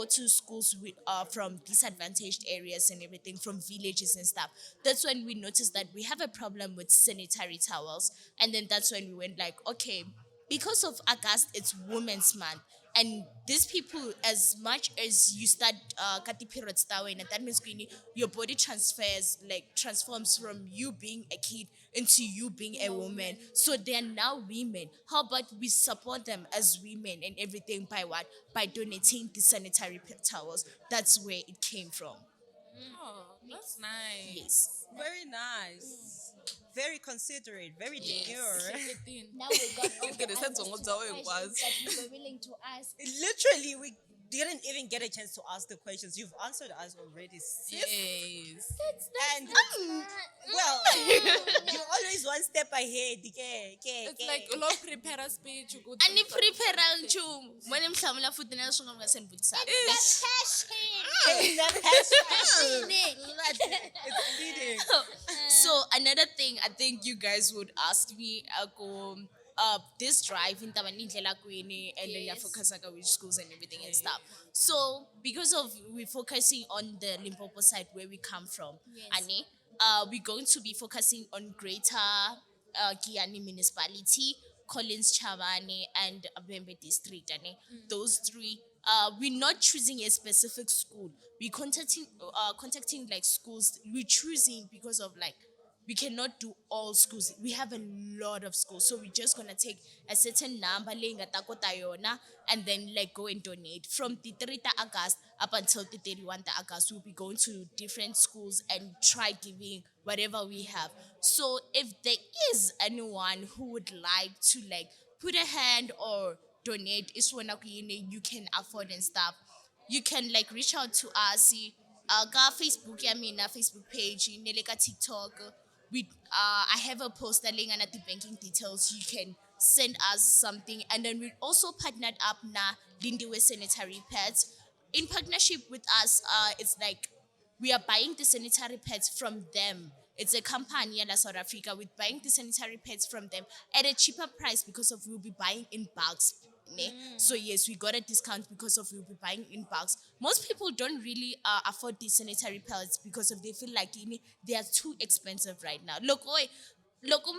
to schools from disadvantaged areas and everything, from villages and stuff. That's when we noticed that we have a problem with sanitary towels, and then that's when we went like, okay, because of August, it's Women's Month, and these people, as much as you start kati periods and that means your body transforms from you being a kid into you being a woman. So they are now women. How about we support them as women and everything by what? By donating the sanitary towels. That's where it came from. Oh, that's nice. Yes. Very nice. Very considerate. Very demure. Now we got all the Look at the answers sense to of the what it questions was. that you were willing to ask. Literally, we didn't even get a chance to ask the questions. You've answered us already, sis. Yes. And well, you're always one step ahead. It's like a lot of prepare a speech. Ani prepare nchumu. Mwene mhlamula futhi na swin'wana nga senivutisa. It's leading. So another thing I think you guys would ask me, this drive in Tabanindlela Queenie, and then you're Yes. focusing on which schools and everything and stuff. So because of we're focusing on the Limpopo side where we come from, Yes. Annie, we're going to be focusing on Greater Kiani Municipality, Collins Chavani, and Bembe District. Annie. Those three we're not choosing a specific school. We're contacting like schools. We're choosing because of like we cannot do all schools. We have a lot of schools, so we're just gonna take a certain number, laying at yona, and then like go and donate from the 3 August up until the 31 August. We'll be going to different schools and try giving whatever we have. So if there is anyone who would like to like put a hand or donate, you can afford and stuff. You can like reach out to us. Ka Facebook, Facebook page, neleka TikTok. I have a poster link and at the banking details. You can send us something, and then we also partnered up na Lindiwe sanitary pads. In partnership with us, it's like we are buying the sanitary pads from them. It's a company in South Africa. We're buying the sanitary pads from them at a cheaper price because of we'll be buying in bulks. So yes, we got a discount because of we'll be buying in bulks. Most people don't really afford these sanitary pads because of they feel like they are too expensive right now. Loko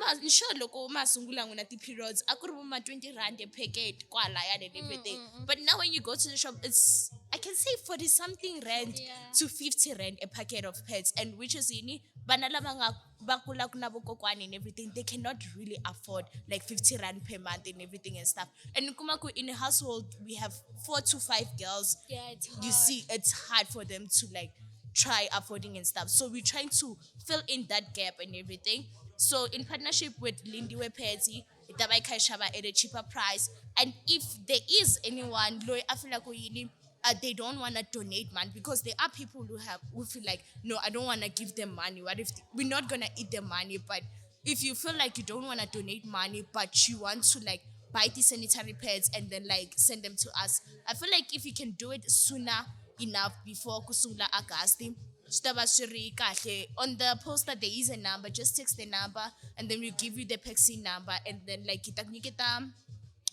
masungula ngona ti periods akuri ma 20 rand a packet kwala and everything. But now when you go to the shop, it's I can say 40 something rand to 50 rand a packet of pads, and which is bana laba nga bakula kunabo kokwani and everything, they cannot really afford like 50 rand per month and everything and stuff. And Kumako in a household we have 4 to 5 girls. Yeah, it's hard. You see, it's hard for them to like try affording and stuff. So we're trying to fill in that gap and everything. So in partnership with Lindiwe Petty, itabai kaishaba at a cheaper price. And if there is anyone, they don't want to donate man, because there are people who feel like, no, I don't want to give them money. What if we're not gonna eat the money? But if you feel like you don't want to donate money, but you want to like buy the sanitary pads and then like send them to us, I feel like if you can do it sooner enough before kusula Agasti. On the poster there is a number, just text the number and then we'll give you the Pexi number, and then like kita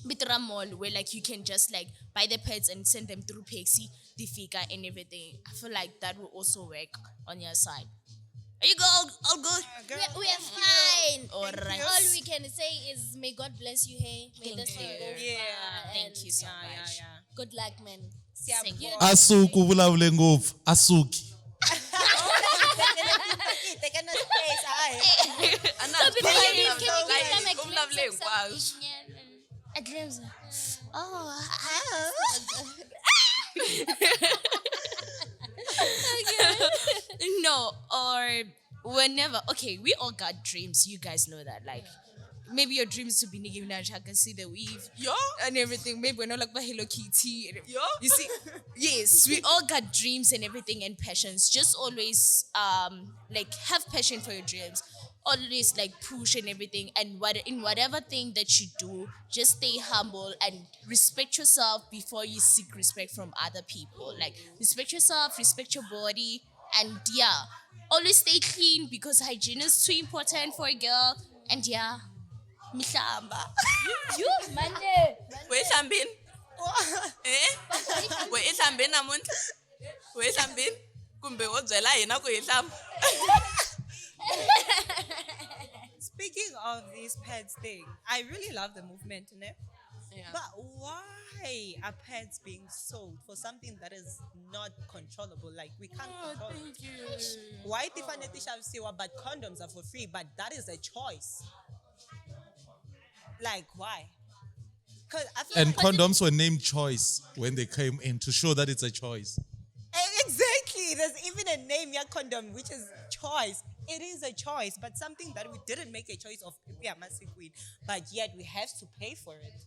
Bitra mall where like you can just like buy the pads and send them through Pexi, the figure and everything. I feel like that will also work on your side. Are you all good? We are fine. All right. All we can say is may God bless you, hey. May Thank this thing you. go far. Thank and you so much. Good luck, man. Thank you. Asuku vulavule ngopfu. Asuki. No, or whenever. Okay, we all got dreams. You guys know that. Like, maybe your dreams to be Nicki Minaj. I can see the weave, and everything. Maybe we're not like Hello Kitty. You see, yes, we all got dreams and everything and passions. Just always, like have passion for your dreams. Always like push and everything, and in whatever thing that you do, just stay humble and respect yourself before you seek respect from other people. Like respect yourself, respect your body, and always stay clean because hygiene is too important for a girl. And mihlamba. You, Monday. Wehlambini? Wehlambini namuntu? Wehlambini? Kumbe wodzela yena ku yihlamba? Speaking of these pads thing, I really love the movement, ne? Yeah. But why are pads being sold for something that is not controllable? Like we can't control it. Why tifaneti shavisiwa but condoms are for free? But that is a choice. Like why? Because I feel And like condoms were named choice when they came in to show that it's a choice. exactly. There's even a name, condom, which is choice. It is a choice, but something that we didn't make a choice of. But yet we have to pay for it.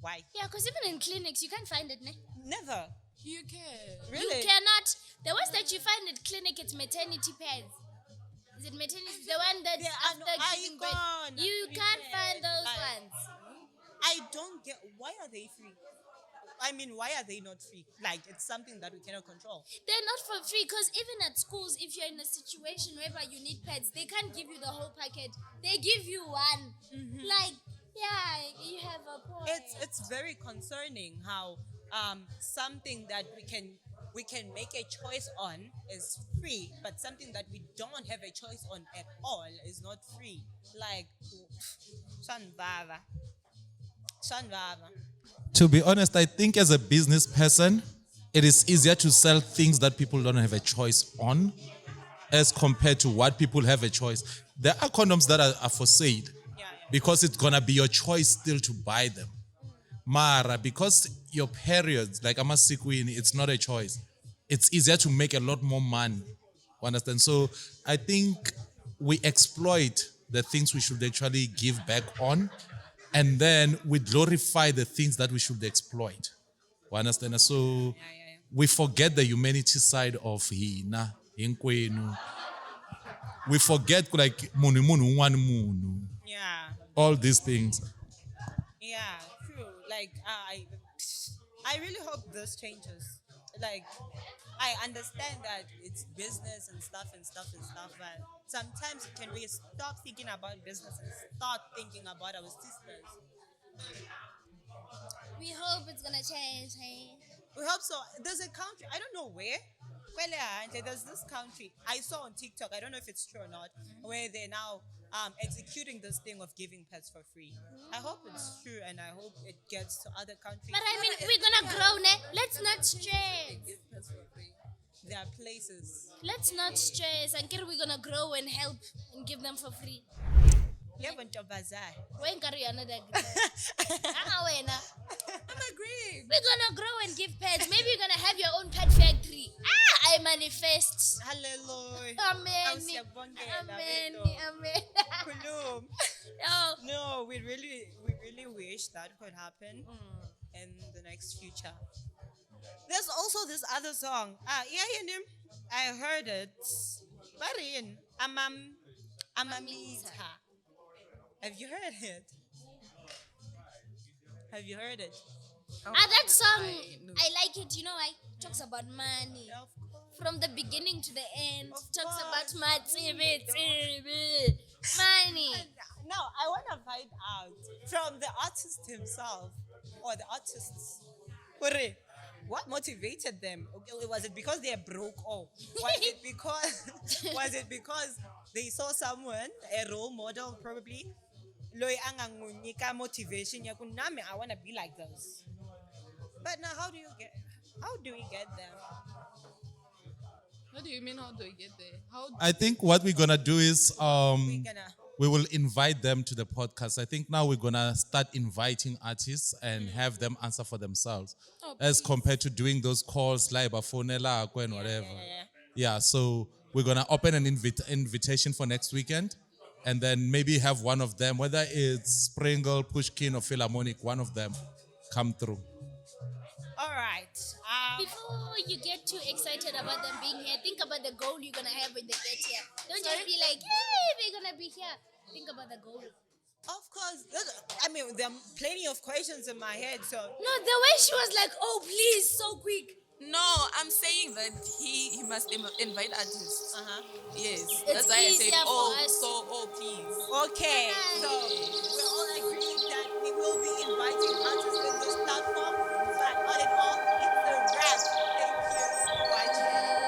Why? Yeah, because even in clinics, you can't find it, ne? Never. You can. Really? You cannot. The ones that you find at clinic, it's maternity pads. Is it maternity? The one that's after giving birth. You can't find those ones. I don't get, why are they free? I mean, why are they not free? Like, it's something that we cannot control. They're not for free because even at schools, if you're in a situation whereby you need pads, they can't give you the whole packet. They give you one. Like, yeah, you have a point. It's very concerning how something that we can make a choice on is free, but something that we don't have a choice on at all is not free. Like, Shanvava. To be honest, I think as a business person, it is easier to sell things that people don't have a choice on as compared to what people have a choice. There are condoms that are for sale because it's going to be your choice still to buy them. Mara, because your periods, like Amasikwini, it's not a choice. It's easier to make a lot more money. Understand? So I think we exploit the things we should actually give back on, and then we glorify the things that we should exploit. Understand? So we forget the humanity side of hina, hinkwenu. We forget like munu munu one munu. Yeah. All these things. Yeah, true. Like I really hope this changes. Like I understand that it's business and stuff, but sometimes can we stop thinking about business and start thinking about our sisters? We hope it's gonna change, hey? We hope so. There's a country, I don't know where. There's this country I saw on TikTok. I don't know if it's true or not, where they're now executing this thing of giving pets for free. I hope it's true, and I hope it gets to other countries. But I mean, we're gonna grow, ne? Let's not stress. There are places. Let's not stress. And we're gonna grow and help and give them for free. When carry another I'm agreeing. we're gonna grow and give pets. Maybe you're gonna have your own pet factory. I manifest. Hallelujah. Amen. Amen. Amen. Kulum. Oh, No, we really wish that could happen in the next future. There's also this other song. I heard it. Marin, Amamita. Have you heard it? Have you heard it? that song, I like it. You know, I talks about money. From the beginning to the end. Talks about money. Now, I want to find out from the artist himself or the artists. What motivated them? Was it because they are broke, or was it because they saw someone, a role model probably, loy angangunika motivation ya kunami I want to be like this. But now how do we get there? What do you mean? How do we get there? I think what we're gonna do is We're gonna we will invite them to the podcast. I think now we're gonna start inviting artists and have them answer for themselves, as compared to doing those calls like phonela and whatever. Yeah, so we're gonna open an invitation for next weekend, and then maybe have one of them, whether it's Springle, Pushkin, or Philharmonic, one of them come through. all right. Before you get too excited about them being here, think about the goal you're gonna have when they get here. Don't just be like, hey, they're gonna be here. Think about the goal. Of course, there are plenty of questions in my head. So No, the way she was like, oh, please, so quick. No, I'm saying that he must invite artists. Yes, It's that's why I said easier for us. please. okay, so we're all agreed that we will be inviting artists in this platform. But all in all, it's a wrap. Thank you for watching.